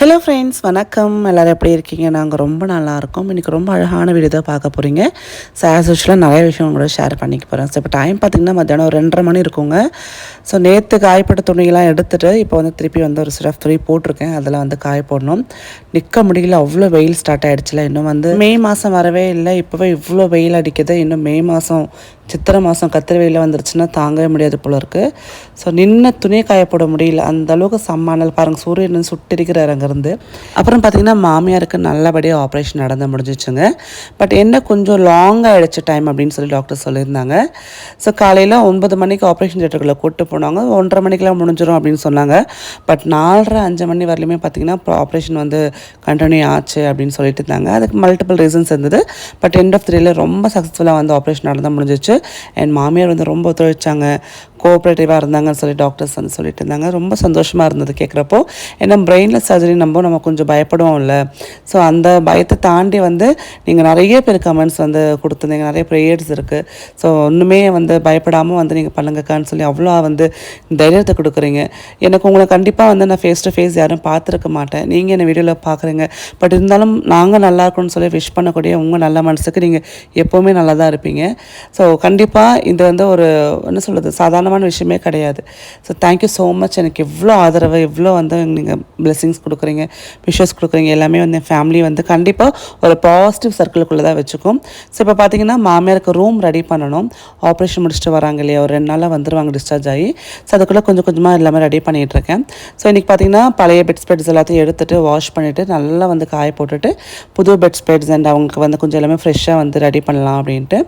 Hello friends, வணக்கம். எல்லோரும் எப்படி இருக்கீங்க? நாங்கள் ரொம்ப நல்லாயிருக்கோம். இன்றைக்கி ரொம்ப அழகான வீடியோ தான் பார்க்க போகிறீங்க. ஸோ ஆஸ் யூஷுவலாக நிறைய விஷயம் கூட ஷேர் பண்ணிக்க போகிறேன். ஸோ இப்போ டைம் பார்த்திங்கன்னா மத்தியானம் ஒரு 2:30 மணி இருக்குங்க. ஸோ நேற்று காயப்பட்ட துணியெல்லாம் எடுத்துகிட்டு இப்போ வந்து திருப்பி வந்து ஒரு சில துணி போட்டிருக்கேன். அதில் வந்து காய போடணும். நிற்க முடியல, அவ்வளோ வெயில் ஸ்டார்ட் ஆகிடுச்சுல. இன்னும் வந்து மே மாதம் வரவே இல்லை, இப்போவே இவ்வளோ வெயில் அடிக்குது. இன்னும் மே மாதம் சித்திரை மாதம் கத்திரி வெயில் வந்துருச்சுன்னா தாங்கவே முடியாது போல இருக்குது. ஸோ நின்று துணியை காயப்பட முடியல, அந்த அளவுக்கு சம்மானல் பாருங்கள். சூரியன் சுட்டிருக்கிறார் அங்கேருந்து. அப்புறம் பார்த்திங்கன்னா மாமியாருக்கு நல்லபடியாக ஆப்ரேஷன் நடந்து முடிஞ்சிச்சுங்க. பட் என்ன கொஞ்சம் லாங்காக ஆகிடுச்சு டைம் அப்படின்னு சொல்லி டாக்டர் சொல்லியிருந்தாங்க. ஸோ காலையில் 9 மணிக்கு ஆப்ரேஷன் தியேட்டருக்குள்ளே கூப்பிட்டு போனாங்க. 1:30 மணிக்கெலாம் முடிஞ்சிடும் அப்படின்னு சொன்னாங்க. பட் 4:30 5 மணி வரலையுமே பார்த்திங்கன்னா ஆப்ரேஷன் வந்து கண்டினியூ ஆச்சு அப்படின்னு சொல்லிட்டு இருந்தாங்க. அதுக்கு மல்டிபிள் ரீசன்ஸ் இருந்தது. பட் எண்ட் ஆஃப் 3 ரொம்ப சக்ஸஸ்ஃபுல்லாக வந்து ஆப்ரேஷன் நடந்து முடிஞ்சிச்சு. என் மாமியார் வந்து ரொம்ப ஒத்துழைச்சாங்க, கோஆப்ரேட்டிவாக இருந்தாங்கன்னு சொல்லி டாக்டர்ஸ் வந்து சொல்லிட்டு இருந்தாங்க. ரொம்ப சந்தோஷமாக இருந்தது கேட்குறப்போ. ஏன்னா பிரெயினில் சர்ஜரி நம்ம கொஞ்சம் பயப்படுவோம் இல்லை. ஸோ அந்த பயத்தை தாண்டி வந்து நீங்கள் நிறைய பேர் கமெண்ட்ஸ் வந்து கொடுத்துருந்தீங்க, நிறைய ப்ரேயர்ஸ் இருக்குது. ஸோ ஒன்றுமே வந்து பயப்படாமல் வந்து நீங்கள் பண்ணுங்கக்கான்னு சொல்லி அவ்வளோ வந்து தைரியத்தை கொடுக்குறீங்க. எனக்கு உங்களை கண்டிப்பாக வந்து நான் ஃபேஸ் டு ஃபேஸ் யாரும் பார்த்துருக்க மாட்டேன். நீங்கள் என்னை வீடியோவில் பார்க்குறீங்க. பட் இருந்தாலும் நாங்கள் நல்லா இருக்கணும்னு சொல்லி விஷ் பண்ணக்கூடிய உங்கள் நல்ல மனசுக்கு நீங்கள் எப்போவுமே நல்லா தான் இருப்பீங்க. ஸோ கண்டிப்பாக இது வந்து ஒரு என்ன சொல்கிறது, சாதாரணமான விஷயமே கிடையாது. So thank you so much. எனக்கு எவ்வளோ ஆதரவு, எவ்வளோ வந்து நீங்கள் பிளெஸிங்ஸ் கொடுக்குறீங்க, விஷஸ் கொடுக்குறீங்க. எல்லாமே வந்து என் ஃபேமிலி வந்து கண்டிப்பாக ஒரு பாசிட்டிவ் சர்க்கிளுக்குள்ளே தான் வச்சுக்கும். ஸோ இப்போ பார்த்தீங்கன்னா மாமியாருக்கு ரூம் ரெடி பண்ணணும். ஆப்ரேஷன் முடிச்சுட்டு வராங்க இல்லையா, ஒரு 2 நாளில் வந்துடுவாங்க டிஸ்சார்ஜ் ஆகி. ஸோ அதுக்குள்ளே கொஞ்சம் கொஞ்சமாக எல்லாமே ரெடி பண்ணிகிட்ருக்கேன். ஸோ இன்றைக்கி பார்த்தீங்கன்னா பழைய பெட்ஸ் எல்லாத்தையும் எடுத்துகிட்டு வாஷ் பண்ணிவிட்டு நல்லா வந்து காய போட்டுட்டு புது பெட்ஸ் அண்ட் அவங்களுக்கு வந்து கொஞ்சம் எல்லாமே ஃப்ரெஷ்ஷாக வந்து ரெடி பண்ணலாம் அப்படின்ட்டு.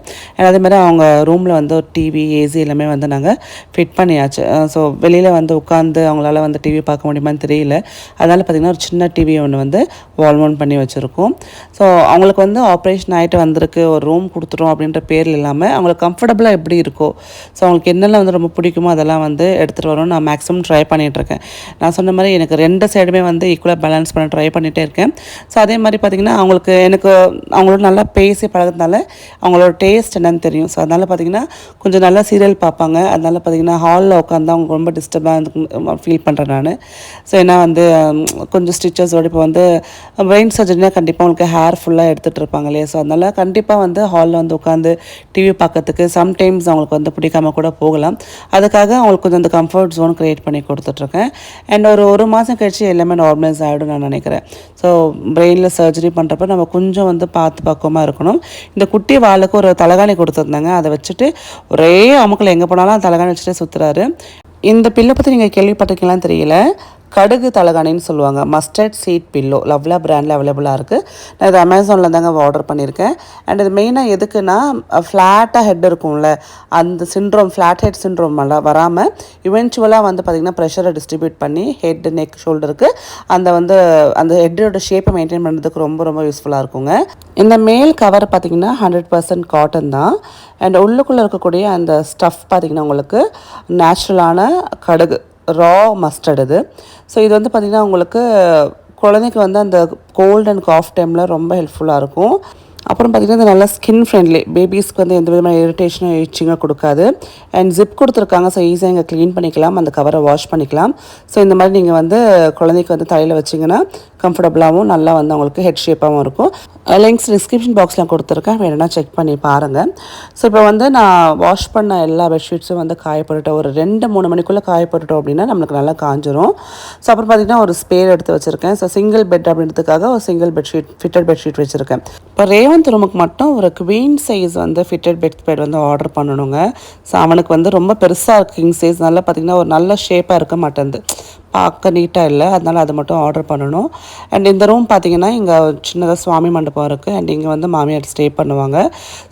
அதேமாதிரி அவங்க ரூமில் வந்து ஒரு டிவி, ஏசி எல்லாமே வந்து நாங்கள் ஃபிட் பண்ணியாச்சு. ஸோ வெளியில் வந்து உட்காந்து அவங்களால வந்து டிவி பார்க்க முடியுமான்னு தெரியல. அதனால் பார்த்திங்கன்னா ஒரு சின்ன டிவி ஒன்று வந்து வால் மவுண்ட் பண்ணி வச்சுருக்கோம். ஸோ அவங்களுக்கு வந்து ஆப்ரேஷன் ஆகிட்டு வந்திருக்கு, ஒரு ரூம் கொடுத்துரும் அப்படின்ற பேரில் இல்லாமல் அவங்களுக்கு கம்ஃபர்டபுளாக எப்படி இருக்கோ, ஸோ அவங்களுக்கு என்னெல்லாம் வந்து ரொம்ப பிடிக்குமோ அதெல்லாம் வந்து எடுத்துகிட்டு வரோம். நான் மேக்ஸிமம் ட்ரை பண்ணிகிட்ருக்கேன். நான் சொன்ன மாதிரி எனக்கு 2 சைடுமே வந்து ஈக்குவலாக பேலன்ஸ் பண்ண ட்ரை பண்ணிகிட்டே இருக்கேன். ஸோ அதே மாதிரி பார்த்திங்கன்னா எனக்கு அவங்களோட நல்லா பேசி பழகிறதுனால அவங்களோட டேஸ்ட் என்னன்னு தெரியும். ஸோ அதனால் பார்த்திங்கன்னா கொஞ்சம் நல்லா சீரியல் பார்ப்பாங்க. அதனால் பார்த்திங்கன்னா ஹாலில் உட்காந்து அவங்க ரொம்ப டிஸ்டர்பாக ஃபீல் பண்ணுறேன் நான். ஸோ ஏன்னா வந்து கொஞ்சம் ஸ்டிச்சஸோடு இப்போ வந்து பிரெயின் சர்ஜரினா கண்டிப்பாக அவங்களுக்கு ஹேர் ஃபுல்லாக எடுத்துகிட்டு இருப்பாங்க இல்லையா. ஸோ அதனால் கண்டிப்பாக வந்து ஹாலில் வந்து உட்காந்து டிவி பார்க்கறதுக்கு சம்டைம்ஸ் அவங்களுக்கு வந்து பிடிக்காம கூட போகலாம். அதுக்காக அவங்களுக்கு கொஞ்சம் அந்த கம்ஃபர்ட் ஜோன் க்ரியேட் பண்ணி கொடுத்துட்ருக்கேன். அண்ட் ஒரு மாதம் கழிச்சு எல்லாமே நார்மலைஸ் ஆகிடும் நான் நினைக்கிறேன். ஸோ பிரெயினில் சர்ஜரி பண்ணுறப்ப நம்ம கொஞ்சம் வந்து பார்த்து பக்குவமாக இருக்கணும். இந்த குட்டி வாளுக்கு ஒரு தலகாணி கொடுத்துருந்தாங்க. அதை வச்சுட்டு ஒரே அமுக்கில் எங்கே போனாலும் தலகாணி வச்சுட்டே சுற்றுறாரு. இந்த பில்லை பற்றி நீங்கள் கேள்விப்பட்டிருக்கீங்களான்னு தெரியல. கடுகு தலகாணின்னு சொல்லுவாங்க. மஸ்டர்ட் சீட் பில்லோ லவ்லா பிராண்டில் அவைலபிளாக இருக்குது. நான் இது அமேசானில் தாங்க ஆர்டர் பண்ணியிருக்கேன். அண்ட் இது மெயினாக எதுக்குன்னா ஃப்ளாட்டாக ஹெட் இருக்கும்ல, அந்த ஃப்ளாட் ஹெட் சிண்ட்ரோம் வராமல் இவென்ச்சுவலாக வந்து பார்த்திங்கன்னா ப்ரெஷரை டிஸ்ட்ரிபியூட் பண்ணி ஹெட், நெக், ஷோல்டருக்கு அந்த ஹெட்டோட ஷேப்பை மெயின்டைன் பண்ணுறதுக்கு ரொம்ப ரொம்ப யூஸ்ஃபுல்லாக இருக்குங்க. இந்த மேல் கவர் பார்த்திங்கன்னா 100% காட்டன் தான். அண்ட் உள்ளுக்குள்ளே இருக்கக்கூடிய அந்த ஸ்டஃப் பார்த்திங்கன்னா உங்களுக்கு நேச்சுரலான கடுகு, ரா மஸ்டர்ட் இது. ஸோ இது வந்து பார்த்திங்கன்னா உங்களுக்கு குழந்தைக்கு வந்து அந்த கோல்ட் அண்ட் காஃப் டைமில் ரொம்ப ஹெல்ப்ஃபுல்லாக இருக்கும். அப்புறம் பார்த்திங்கன்னா இது நல்லா ஸ்கின் ஃப்ரெண்ட்லி, பேபிஸ்க்கு வந்து எந்த விதமான இரிட்டேஷனும் இச்சிங்காக கொடுக்காது. அண்ட் ஜிப் கொடுத்துருக்காங்க. ஸோ ஈஸியாக இங்கே க்ளீன் பண்ணிக்கலாம், அந்த கவரை வாஷ் பண்ணிக்கலாம். ஸோ இந்த மாதிரி நீங்கள் வந்து குழந்தைக்கு வந்து தலையில் வச்சிங்கன்னா கம்ஃபர்டபுளாகவும் நல்லா வந்து அவங்களுக்கு ஹெட் ஷேப்பாகவும் இருக்கும். லிங்க்ஸ் டிஸ்கிரிப்ஷன் பாக்ஸில் கொடுத்துருக்கேன், வேணும்னா செக் பண்ணி பாருங்கள். ஸோ இப்போ வந்து நான் வாஷ் பண்ண எல்லா பெட்ஷீட்ஸும் வந்து காயப்பட்டுட்டோம். ஒரு 2-3 மணிக்குள்ளே காயப்பட்டுட்டோம் அப்படின்னா நம்மளுக்கு நல்லா காஞ்சிரும். ஸோ அப்புறம் பார்த்திங்கன்னா ஒரு ஸ்பேர் எடுத்து வச்சுருக்கேன். ஸோ சிங்கிள் பெட் அப்படின்றதுக்காக ஒரு சிங்கிள் ஃபிட்டட் பெட்ஷீட் வச்சுருக்கேன். இப்போ ரேவந்த் ரூமுக்கு மட்டும் ஒரு குவீன் சைஸ் வந்து ஃபிட்டட் பெட் வந்து ஆர்டர் பண்ணணுங்க. ஸோ அவனுக்கு வந்து ரொம்ப பெருசாக இருக்குது கிங் சைஸ். நல்லா பார்த்திங்கன்னா ஒரு நல்ல ஷேப்பாக இருக்க மாட்டேங்குது, பார்க்க நீட்டாக இல்லை. அதனால் அதை மட்டும் ஆர்டர் பண்ணணும். அண்ட் இந்த ரூம் பார்த்திங்கன்னா இங்கே சின்னதாக சுவாமி மண்டபம் இருக்குது. அண்ட் இங்கே வந்து மாமியார் ஸ்டே பண்ணுவாங்க.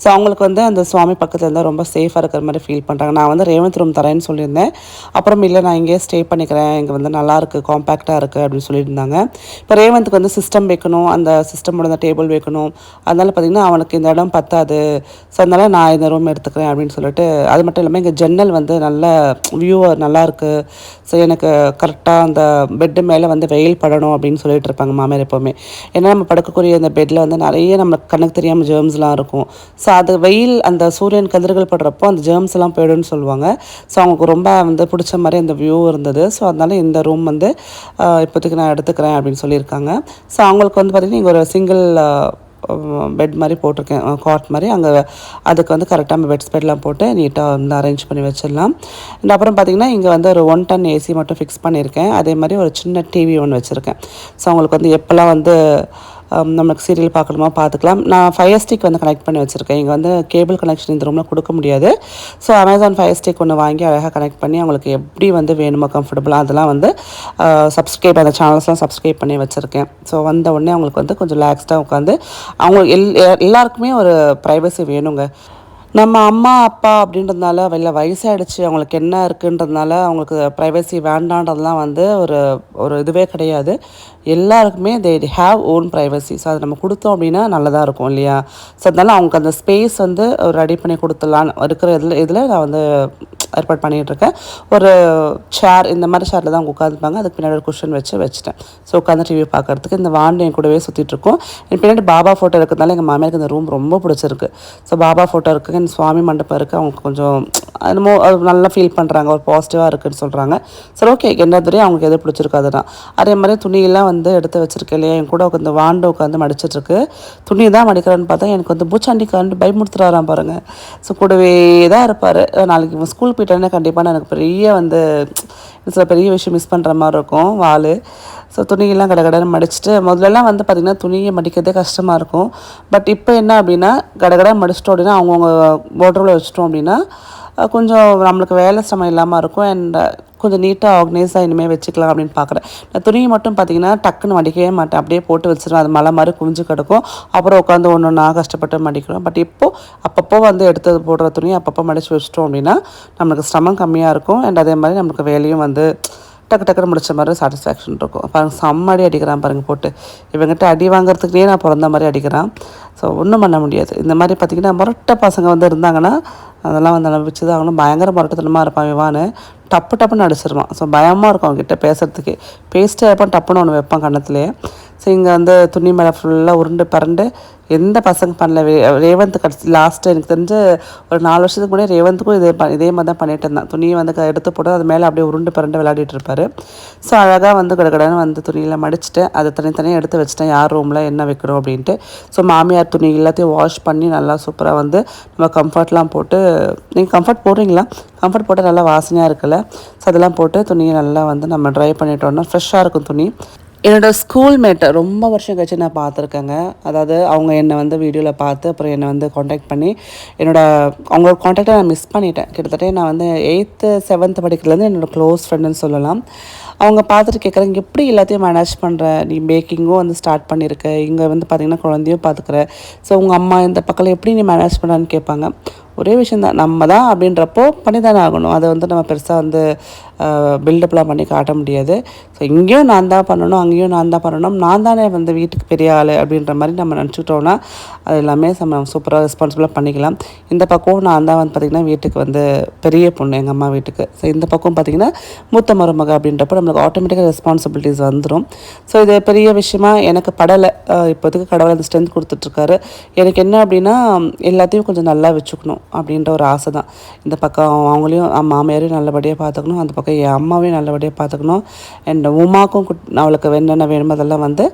ஸோ அவங்களுக்கு வந்து அந்த சுவாமி பக்கத்தில் இருந்தால் ரொம்ப சேஃபாக இருக்கிற மாதிரி ஃபீல் பண்ணுறாங்க. நான் வந்து ரேவந்த் ரூம் தரேன்னு சொல்லியிருந்தேன். அப்புறம் இல்லை, நான் இங்கேயே ஸ்டே பண்ணிக்கிறேன், இங்கே வந்து நல்லாயிருக்கு, காம்பேக்டாக இருக்குது அப்படின்னு சொல்லியிருந்தாங்க. இப்போ ரேவந்துக்கு வந்து சிஸ்டம் வைக்கணும், அந்த சிஸ்டமோட அந்த டேபிள் வைக்கணும். அதனால் பார்த்திங்கன்னா அவனுக்கு இந்த இடம் பத்தாது. ஸோ அதனால் நான் இந்த ரூம் எடுத்துக்கிறேன் அப்படின்னு சொல்லிட்டு. அது மட்டும் இல்லாமல் இங்கே ஜன்னல் வந்து நல்ல வியூ நல்லாயிருக்கு. ஸோ எனக்கு கரெக்டாக கரெக்டாக அந்த பெட்டு மேலே வந்து வெயில் படணும் அப்படின்னு சொல்லிட்டு இருப்பாங்க மாமியார் எப்போவுமே. ஏன்னா நம்ம படுக்கக்கூடிய அந்த பெட்டில் வந்து நிறைய நம்ம கண்ணுக்கு தெரியாமல் ஜேர்ம்ஸ்லாம் இருக்கும். ஸோ அது வெயில் அந்த சூரியன் கதிர்கள் படுறப்போ அந்த ஜேர்ம்ஸ் எல்லாம் போயிடும்னு சொல்லுவாங்க. ஸோ அவங்களுக்கு ரொம்ப வந்து பிடிச்ச மாதிரி அந்த வியூ இருந்தது. ஸோ அதனால இந்த ரூம் வந்து இப்போதைக்கு நான் எடுத்துக்கிறேன் அப்படின்னு சொல்லியிருக்காங்க. ஸோ அவங்களுக்கு வந்து பார்த்திங்கன்னா இங்கே ஒரு சிங்கிள் பெட் மாதிரி போட்டிருக்கேன், காட் மாதிரி. அங்கே அதுக்கு வந்து கரெக்டாக நம்ம பெட் ஸ்பெட்லாம் போட்டு நீட்டாக வந்து அரேஞ்ச் பண்ணி வச்சிடலாம். அண்ட் அப்புறம் பார்த்திங்கன்னா இங்கே வந்து ஒரு 1 ton ஏசி மட்டும் ஃபிக்ஸ் பண்ணியிருக்கேன். அதே மாதிரி ஒரு சின்ன டிவி ஒன்று வச்சுருக்கேன். ஸோ அவங்களுக்கு வந்து எப்போல்லாம் வந்து நமக்கு சீரியல் பார்க்கணுமா பார்த்துக்கலாம். நான் ஃபயர் ஸ்டிக் வந்து கனெக்ட் பண்ணி வச்சுருக்கேன். இங்கே வந்து கேபிள் கனெக்ஷன் இந்த ரூமில் கொடுக்க முடியாது. ஸோ அமேசான் ஃபயர் ஸ்டிக் ஒன்று வாங்கி அழகாக கனெக்ட் பண்ணி அவங்களுக்கு எப்படி வந்து வேணுமோ கம்ஃபர்டபுளாக அதெல்லாம் வந்து அந்த சேனல்ஸ்லாம் சப்ஸ்கிரைப் பண்ணி வச்சுருக்கேன். ஸோ வந்த உடனே அவங்களுக்கு வந்து கொஞ்சம் ரிலாக்ஸ்டாக உட்காந்து அவங்க எல்லாருக்குமே ஒரு ப்ரைவசி வேணுங்க. நம்ம அம்மா அப்பா அப்படின்றதுனால இல்லை வயசாகிடுச்சு அவங்களுக்கு என்ன இருக்குன்றதுனால அவங்களுக்கு ப்ரைவசி வேண்டான்றதுலாம் வந்து ஒரு ஒரு இதுவே கிடையாது. எல்லாருக்குமே they have own privacy. So அது நம்ம கொடுத்தோம் அப்படின்னா நல்லதாக இருக்கும் இல்லையா? ஸோ அதனால அவங்களுக்கு அந்த ஸ்பேஸ் வந்து ரெடி பண்ணி கொடுத்துடலான்னு இருக்கிற இதில் நான் வந்து ஏற்பாடு பண்ணிகிட்ருக்கேன். ஒரு சேர், இந்த மாதிரி சேரில் தான் அவங்க உட்காந்துப்பாங்க. அதுக்கு பின்னாடி ஒரு குஷன் வச்சுட்டேன். ஸோ உட்காந்து டிவி பார்க்குறதுக்கு இந்த வாண்டு என் கூடவே சுற்றிட்டுருக்கோம். என் பின்னாடி பாபா ஃபோட்டோ இருக்கிறதுனால எங்கள் மாமியாருக்கு இந்த ரூம் ரொம்ப பிடிச்சிருக்கு. ஸோ பாபா ஃபோட்டோ இருக்குது, என் சுவாமி மண்டபம் இருக்குது. அவங்க கொஞ்சம் என்னமோ அது நல்லா ஃபீல் பண்ணுறாங்க, ஒரு பாசிட்டிவாக இருக்குதுன்னு சொல்கிறாங்க. சரி ஓகே, என்னதுலேயே அவங்களுக்கு எது பிடிச்சிருக்கு அதுதான். அதே மாதிரி துணியெல்லாம் வந்து எடுத்து வச்சுருக்கேன் இல்லையா? என் கூட உட்காந்து வாண்டு உட்காந்து மடிச்சிட்ருக்கு. துணி தான் மடிக்கிறேன்னு பார்த்தா எனக்கு வந்து பூச்சாண்டிக்காண்டு பயமுறுத்துறாராம் பாருங்கள். ஸோ கூடவே தான் இருப்பார். நாளைக்கு ஸ்கூல் போயிட்டேன்னா கண்டிப்பாக எனக்கு பெரிய விஷயம் மிஸ் பண்ணுற மாதிரி இருக்கும் வாள். ஸோ துணியெல்லாம் கடகடன்னு மடிச்சுட்டு, முதல்லலாம் வந்து பார்த்திங்கன்னா துணியை மடிக்கிறதே கஷ்டமாக இருக்கும். பட் இப்போ என்ன அப்படின்னா கடகடை மடிச்சிட்டோம் அப்படின்னா அவங்கவுங்க வார்ட்ரோபில் வச்சுட்டோம் அப்படின்னா கொஞ்சம் நம்மளுக்கு வேலை சிரமம் இல்லாமல் இருக்கும். அண்ட் கொஞ்சம் நீட்டாக ஆர்கனைஸாக இனிமேல் வச்சுக்கலாம் அப்படின்னு பார்க்குறேன். நான் துணியை மட்டும் பார்த்திங்கன்னா டக்குன்னு மடிக்கவே மாட்டேன், அப்படியே போட்டு வச்சுருவேன். அது மலை மாதிரி குஞ்சு கிடக்கும். அப்புறம் உட்காந்து ஒன்று நான் கஷ்டப்பட்டு மடிக்கிறோம். பட் இப்போது அப்பப்போ வந்து எடுத்து போடுற துணியை அப்பப்போ மடித்து வச்சிட்டோம் அப்படின்னா நம்மளுக்கு சிரமம் கம்மியாக இருக்கும். அண்ட் அதே மாதிரி நம்மளுக்கு வேலையும் வந்து டக்குன்னு முடிச்ச மாதிரி சாட்டிஸ்ஃபேக்ஷன் இருக்கும். பாருங்கள், செம்ம அடி அடிக்கிறான் பாருங்கள் போட்டு. இவங்ககிட்ட அடி வாங்குறதுக்குலேயே நான் பிறந்த மாதிரி அடிக்கிறான். ஸோ ஒன்றும் பண்ண முடியாது. இந்த மாதிரி பார்த்திங்கன்னா முரட்டை பசங்க வந்து இருந்தாங்கன்னா அதெல்லாம் வந்து அனுபவிச்சு தான் அவங்களும் பயங்கர முரட்டத்தனமாக இருப்பான். விவான்னு டப்புன்னு அடிச்சிருவான். ஸோ பயமாக இருக்கும் அவங்ககிட்ட பேசுகிறதுக்கு. பேசிட்டே இருப்பான், டப்புன்னு ஒன்று வைப்பான் கன்னத்துலேயே. ஸோ இங்கே வந்து துணி மேலே ஃபுல்லாக உருண்டு பரண்டு எந்த பசங்க பண்ணல. ரேவந்த் கடைசி லாஸ்ட்டு எனக்கு தெரிஞ்சு ஒரு 4 வருஷத்துக்கு முன்னாடி ரேவந்துக்கும் இதே மாதிரி தான் பண்ணிட்டு இருந்தான். துணியை வந்து எடுத்து போட்டு அது மேலே அப்படியே உருண்டு பரண்டு விளையாடிட்டு இருப்பார். ஸோ அழகாக வந்து கடகடன்னு வந்து துணியில் மடிச்சுட்டு அதை தனித்தனியாக எடுத்து வச்சுட்டேன், யார் ரூமில் என்ன வைக்கிறோம் அப்படின்ட்டு. ஸோ மாமியார் துணி எல்லாத்தையும் வாஷ் பண்ணி நல்லா சூப்பராக வந்து நம்ம கம்ஃபர்ட்லாம் போட்டு, நீங்கள் கம்ஃபர்ட் போடுறீங்களா? கம்ஃபர்ட் போட்டு நல்லா வாசனையாக இருக்குல்ல? ஸோ அதெல்லாம் போட்டு துணியை நல்லா வந்து நம்ம ட்ரை பண்ணிட்டோம்னா ஃப்ரெஷ்ஷாக இருக்கும் துணி. என்னோடய ஸ்கூல்மேட்டை ரொம்ப வருஷம் கழிச்சு நான் பார்த்துருக்கேங்க. அதாவது அவங்க என்னை வந்து வீடியோவில் பார்த்து அப்புறம் என்னை வந்து காண்டாக்ட் பண்ணி அவங்களோட காண்டாக்டை நான் மிஸ் பண்ணிட்டேன். கிட்டத்தட்ட நான் வந்து 8th 7th படிக்கிறதுலேருந்து என்னோடய க்ளோஸ் ஃப்ரெண்டுன்னு சொல்லலாம். அவங்க பார்த்துட்டு கேட்குறாங்க, எப்படி எல்லாத்தையும் மேனேஜ் பண்ணுற? நீ பேக்கிங்கும் வந்து ஸ்டார்ட் பண்ணியிருக்க, இங்கே வந்து பார்த்திங்கன்னா குழந்தையும் பார்த்துக்கிற, ஸோ உங்கள் அம்மா இந்த பக்கம் எப்படி நீ மேனேஜ் பண்ணான்னு கேட்பாங்க. ஒரே விஷயந்தான், நம்ம தான் அப்படின்றப்போ பண்ணி தானே ஆகணும். அதை வந்து நம்ம பெருசாக வந்து பில்டப்லாம் பண்ணி காட்ட முடியாது. ஸோ இங்கேயும் நான் தான் பண்ணணும், அங்கேயும் நான் தான் பண்ணணும், நான் தானே வந்து வீட்டுக்கு பெரிய ஆள் அப்படின்ற மாதிரி நம்ம நினச்சிக்கிட்டோன்னா அது எல்லாமே நம்ம சூப்பராக ரெஸ்பான்சிபிளாக பண்ணிக்கலாம். இந்த பக்கம் நான் தான் வந்து பார்த்திங்கன்னா வீட்டுக்கு வந்து பெரிய பொண்ணு, எங்கள் அம்மா வீட்டுக்கு. ஸோ இந்த பக்கம் பார்த்திங்கன்னா மூத்த மருமக அப்படின்றப்போ நம்மளுக்கு ஆட்டோமேட்டிக்காக ரெஸ்பான்சிபிலிட்டிஸ் வந்துடும். ஸோ இது பெரிய விஷயமா எனக்கு படலை. இப்போதைக்கு கடவுள் அந்த ஸ்ட்ரென்த் கொடுத்துட்ருக்காரு. எனக்கு என்ன அப்படின்னா எல்லாத்தையும் கொஞ்சம் நல்லா வச்சுக்கணும் அப்படின்ற ஒரு ஆசை தான். இந்த பக்கம் அவங்களையும் மாமியாரையும் நல்லபடியாக பார்த்துக்கணும், அந்த பக்கம் என் அம்மாவையும் நல்லபடியாக பார்த்துக்கணும். அண்ட் உமாக்கும் அவளுக்கு என்னென்ன வேணுமோ அதெல்லாம் வந்து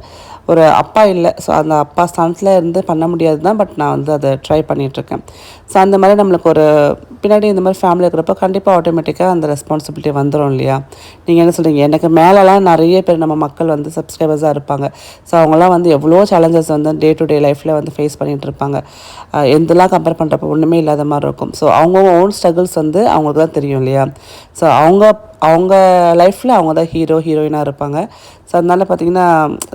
ஒரு அப்பா இல்லை, ஸோ அந்த அப்பா ஸ்தானத்தில் இருந்து பண்ண முடியாது தான். பட் நான் வந்து அதை ட்ரை பண்ணிகிட்ருக்கேன். ஸோ அந்த மாதிரி நம்மளுக்கு ஒரு பின்னாடி இந்த மாதிரி ஃபேமிலி இருக்கிறப்ப கண்டிப்பாக ஆட்டோமேட்டிக்காக அந்த ரெஸ்பான்சிபிலிட்டி வந்துடும் இல்லையா? நீங்கள் என்ன சொல்கிறீங்க? எனக்கு மேலெலாம் நிறைய பேர் நம்ம மக்கள் வந்து சப்ஸ்கிரைபர்ஸாக இருப்பாங்க. ஸோ அவங்களாம் வந்து எவ்வளோ சேலஞ்சஸ் வந்து டே டு டே லைஃப்பில் வந்து ஃபேஸ் பண்ணிகிட்டு இருப்பாங்க. எந்தெல்லாம் கம்பேர் பண்ணுறப்ப ஒன்றுமே இல்லாத மாதிரி இருக்கும். ஸோ அவங்கவுங்க ஓன் ஸ்ட்ரகிள்ஸ் வந்து அவங்களுக்கு தான் தெரியும் இல்லையா? ஸோ அவங்க லைஃப்பில் அவங்க தான் ஹீரோயினாக இருப்பாங்க. ஸோ அதனால் பார்த்திங்கன்னா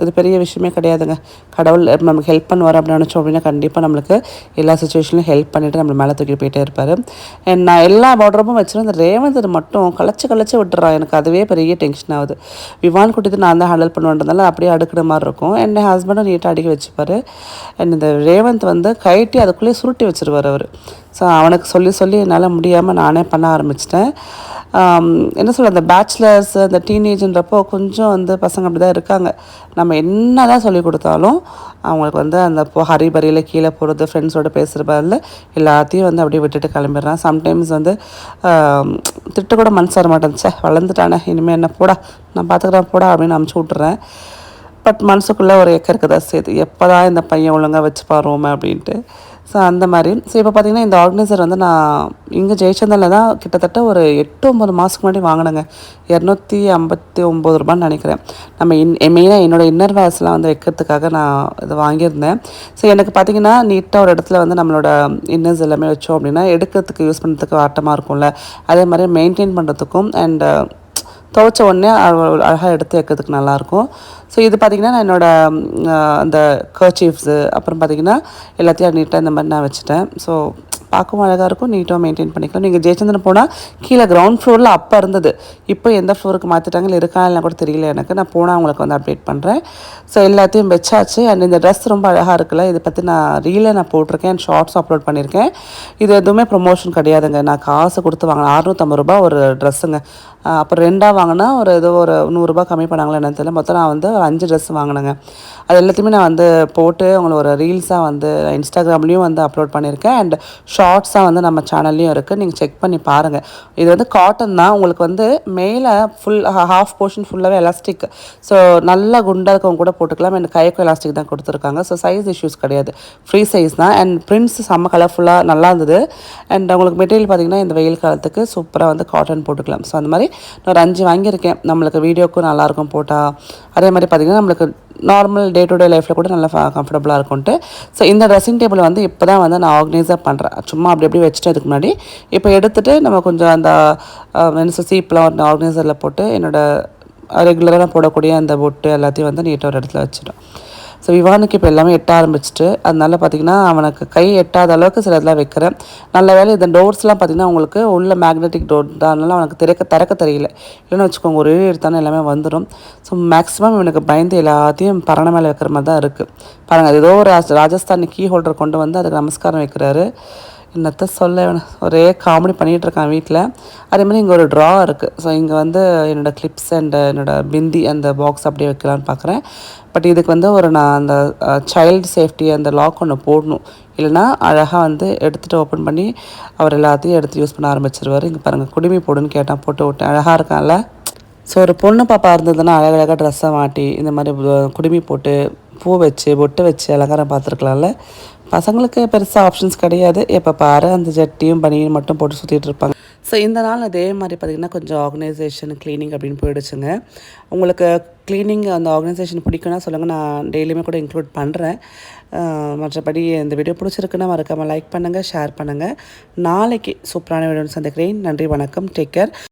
இது பெரிய விஷயமே கிடையாதுங்க. கடவுள் நமக்கு ஹெல்ப் பண்ணுவார் அப்படின்னு நினச்சோம் அப்படின்னா கண்டிப்பாக நம்மளுக்கு எல்லா சுச்சுவேஷன்லையும் ஹெல்ப் பண்ணிவிட்டு நம்மளை மேலே தூக்கி போயிட்டே இருப்பார். நான் எல்லா வார்ட்ரோபும் வச்சுருந்தேன். இந்த ரேவந்த் மட்டும் கலைச்சி விட்டுறான். எனக்கு அதுவே பெரிய டென்ஷன் ஆகுது. விவான் குட்டிட்டு நான் தான் ஹேண்டில் பண்ணுவேன்றதுனால அப்படியே அடுக்கிற மாதிரி இருக்கும். என் ஹஸ்பண்டும் நீட்டாக அடிக்க வச்சுப்பார். அண்ட் இந்த ரேவந்த் வந்து கைட்டி அதுக்குள்ளேயே சுருட்டி வச்சுருவார் அவர். ஸோ அவனுக்கு சொல்லி என்னால் முடியாமல் நானே பண்ண ஆரம்பிச்சிட்டேன். என்ன சொல்ல, அந்த பேச்சுலர்ஸ் அந்த டீனேஜ்ன்றப்போ கொஞ்சம் வந்து பசங்க அப்படி தான் இருக்காங்க. நம்ம என்ன தான் சொல்லிக் கொடுத்தாலும் அவங்களுக்கு வந்து அந்த ஹரிபரியில் கீழே போகிறது, ஃப்ரெண்ட்ஸோடு பேசுகிற பதில் எல்லாத்தையும் வந்து அப்படியே விட்டுட்டு கிளம்பிடுறான். சம்டைம்ஸ் வந்து திட்டு கூட மனசு வர மாட்டேன், வளர்ந்துட்டானே இனிமேல் என்ன போடா நான் பார்த்துக்கிறேன் போடா அப்படின்னு அமுச்சு விட்றேன். பட் மனசுக்குள்ளே ஒரு ஏக்கம் இருக்குதா சேர்த்து, எப்போ தான் இந்த பையன் ஒழுங்காக வச்சுப்பா ரூமை அப்படின்ட்டு. ஸோ அந்த மாதிரி. ஸோ இப்போ பார்த்திங்கன்னா இந்த ஆர்கனைசர் வந்து நான் இங்கே ஜெயச்சந்திரனில் தான் கிட்டத்தட்ட ஒரு 8-9 மாதத்துக்கு முன்னாடி வாங்கினேங்க. 259 ரூபான்னு நினைக்கிறேன். நம்ம மெயினாக என்னோடய இன்னர் வேர்ஸ்லாம் வந்து வைக்கிறதுக்காக நான் இதை வாங்கியிருந்தேன். ஸோ எனக்கு பார்த்திங்கன்னா நீட்டாக ஒரு இடத்துல வந்து நம்மளோட இன்னர்ஸ் எல்லாமே வச்சோம் அப்படின்னா எடுக்கிறதுக்கு யூஸ் பண்ணுறதுக்கு ஆட்டமாக இருக்கும்ல, அதே மாதிரி மெயின்டைன் பண்ணுறதுக்கும் அண்ட் துவைச்ச உடனே அழகாக எடுத்து வைக்கிறதுக்கு நல்லாயிருக்கும். ஸோ இது பார்த்திங்கன்னா நான் என்னோடய அந்த கர்ச்சீஃப்ஸு அப்புறம் பார்த்திங்கன்னா எல்லாத்தையும் நீட்டாக இந்த மாதிரி நான் வச்சுட்டேன். ஸோ பார்க்கவும் அழகாக இருக்கும், நீட்டாக மெயின்டைன் பண்ணிக்கலாம். நீங்கள் ஜெயச்சந்திரன் போனால் கீழே கிரவுண்ட் ஃப்ளோரில் அப்போ இருந்தது, இப்போ எந்த ஃப்ளோருக்கு மாற்றிட்டாங்க இருக்கா இல்லை கூட தெரியல எனக்கு. நான் போனால் உங்களுக்கு வந்து அப்டேட் பண்ணுறேன். ஸோ எல்லாத்தையும் வச்சாச்சு. அண்ட் இந்த ட்ரெஸ் ரொம்ப அழகாக இருக்குல்ல, இதை பற்றி நான் ரீலை நான் போட்டிருக்கேன் அண்ட் ஷார்ட்ஸ் அப்லோட் பண்ணியிருக்கேன். இது எதுவுமே ப்ரொமோஷன் கிடையாதுங்க, நான் காசு கொடுத்து வாங்கினேன். 650 ரூபா ஒரு ட்ரெஸ்ஸுங்க. அப்புறம் 2ஆக வாங்கினா ஒரு ஏதோ ஒரு 100 ரூபா கம்மி பண்ணாங்களா என்னன்னு தெரியல. மொத்தம் நான் வந்து 5 ட்ரெஸ் வாங்கினேங்க. அது எல்லாத்தையுமே நான் வந்து போட்டு உங்களுக்கு ஒரு ரீல்ஸாக வந்து இன்ஸ்டாகிராம்லேயும் வந்து அப்லோட் பண்ணியிருக்கேன் அண்ட் ஷார்ட்ஸாக வந்து நம்ம சேனல்லையும் இருக்குது, நீங்கள் செக் பண்ணி பாருங்கள். இது வந்து காட்டன் தான், உங்களுக்கு வந்து மேலே ஃபுல் ஹாஃப் போர்ஷன் ஃபுல்லாகவே எலாஸ்டிக். ஸோ நல்லா குண்டாக இருக்கவங்க கூட போட்டுக்கலாம். எனக்கு கைக்கும் எலாஸ்டிக் தான் கொடுத்துருக்காங்க. ஸோ சைஸ் இஷ்யூஸ் கிடையாது, ஃப்ரீ சைஸ் தான். அண்ட் பிரிண்ட்ஸ் செம்ம கலர்ஃபுல்லாக நல்லா இருந்தது. அண்ட் உங்களுக்கு மெட்டீரியல் பார்த்திங்கன்னா இந்த வெயில் காலத்துக்கு சூப்பராக வந்து காட்டன் போட்டுக்கலாம். ஸோ அந்த மாதிரி நான் ஒரு 5 வாங்கியிருக்கேன். நம்மளுக்கு வீடியோக்கும் நல்லாயிருக்கும் போட்டால். அதே மாதிரி பார்த்திங்கன்னா நம்மளுக்கு நார்மல் டே டு டே லைஃப்பில் கூட நல்லா கம்ஃபர்டபுளாக இருக்கும்ன்ட்டு. ஸோ இந்த ட்ரெஸ்ஸிங் டேபிள் வந்து இப்போ தான் வந்து நான் ஆர்கனைஸாக பண்ணுறேன். சும்மா அப்படி வச்சுட்டு அதுக்கு முன்னாடி இப்போ எடுத்துகிட்டு நம்ம கொஞ்சம் அந்த என்ன சீப்லாம் ஆர்கனைசரில் போட்டு என்னோடய ரெகுலராக போடக்கூடிய அந்த பொட்டு எல்லாத்தையும் வந்து நீட்டாக ஒரு இடத்துல வச்சுட்டோம். ஸோ விவானுக்கு இப்போ எல்லாமே எட்ட ஆரம்பிச்சிட்டு, அதனால பார்த்திங்கன்னா அவனுக்கு கை எட்டாத அளவுக்கு சில இதெல்லாம் வைக்கிறேன். நல்ல வேலை இந்த டோர்ஸ்லாம் பார்த்திங்கன்னா உங்களுக்கு உள்ள மேக்னெட்டிக் டோர் தான், அதனால அவனுக்கு திறக்க தெரியல. இல்லைன்னு வச்சுக்கோங்க ஒரே எடுத்தானே எல்லாமே வந்துடும். ஸோ மேக்ஸிமம் இவனுக்கு பயந்து எல்லாத்தையும் பரண மேலே வைக்கிற மாதிரி தான் இருக்குது. பாருங்கள், அது ஏதோ ஒரு ராஜஸ்தானி கீ ஹோல்டர் கொண்டு வந்து அதுக்கு நமஸ்காரம் வைக்கிறாரு. என்னத்த சொல்ல, ஒரே காமெடி பண்ணிகிட்ருக்கான் வீட்டில். அதே மாதிரி இங்கே ஒரு ட்ரா இருக்குது. ஸோ இங்கே வந்து என்னோடய கிளிப்ஸ் அண்ட் என்னோடய பிந்தி அந்த பாக்ஸ் அப்படியே வைக்கலான்னு பார்க்குறேன். பட் இதுக்கு வந்து நான் அந்த சைல்டு சேஃப்டி அந்த லாக் ஒன்று போடணும், இல்லைனா அழகாக வந்து எடுத்துகிட்டு ஓப்பன் பண்ணி அவர் எல்லாத்தையும் எடுத்து யூஸ் பண்ண ஆரம்பிச்சிருவார். இங்கே பாருங்கள், குடுமி போடுன்னு கேட்டான், போட்டு விட்டேன். அழகாக இருக்கான்ல. ஸோ ஒரு பொண்ணு பாப்பா இருந்ததுன்னா அழகழகாக ட்ரெஸ்ஸை மாட்டி இந்த மாதிரி குடுமி போட்டு பூ வச்சு பொட்டு வச்சு அலங்காரம் பார்த்துருக்கலாம்ல. பசங்களுக்கு பெருசாக ஆப்ஷன்ஸ் கிடையாது, எப்போ பாரு அந்த ஜட்டியும் பனியும் மட்டும் போட்டு சுற்றிட்டு இருப்பாங்க. ஸோ இந்த நாள் அதே மாதிரி பார்த்திங்கன்னா கொஞ்சம் ஆர்கனைசேஷன் க்ளீனிங் அப்படின்னு போயிடுச்சுங்க. உங்களுக்கு க்ளீனிங் அந்த ஆர்கனைசேஷன் பிடிக்குன்னா சொல்லுங்கள், நான் டெய்லியுமே கூட இன்க்ளூட் பண்ணுறேன். மற்றபடி இந்த வீடியோ பிடிச்சிருக்குன்னா மறக்காமல் லைக் பண்ணுங்கள், ஷேர் பண்ணுங்கள். நாளைக்கு சூப்பரான வீடியோன்னு சந்திக்கிறேன். நன்றி, வணக்கம், டேக் கேர்.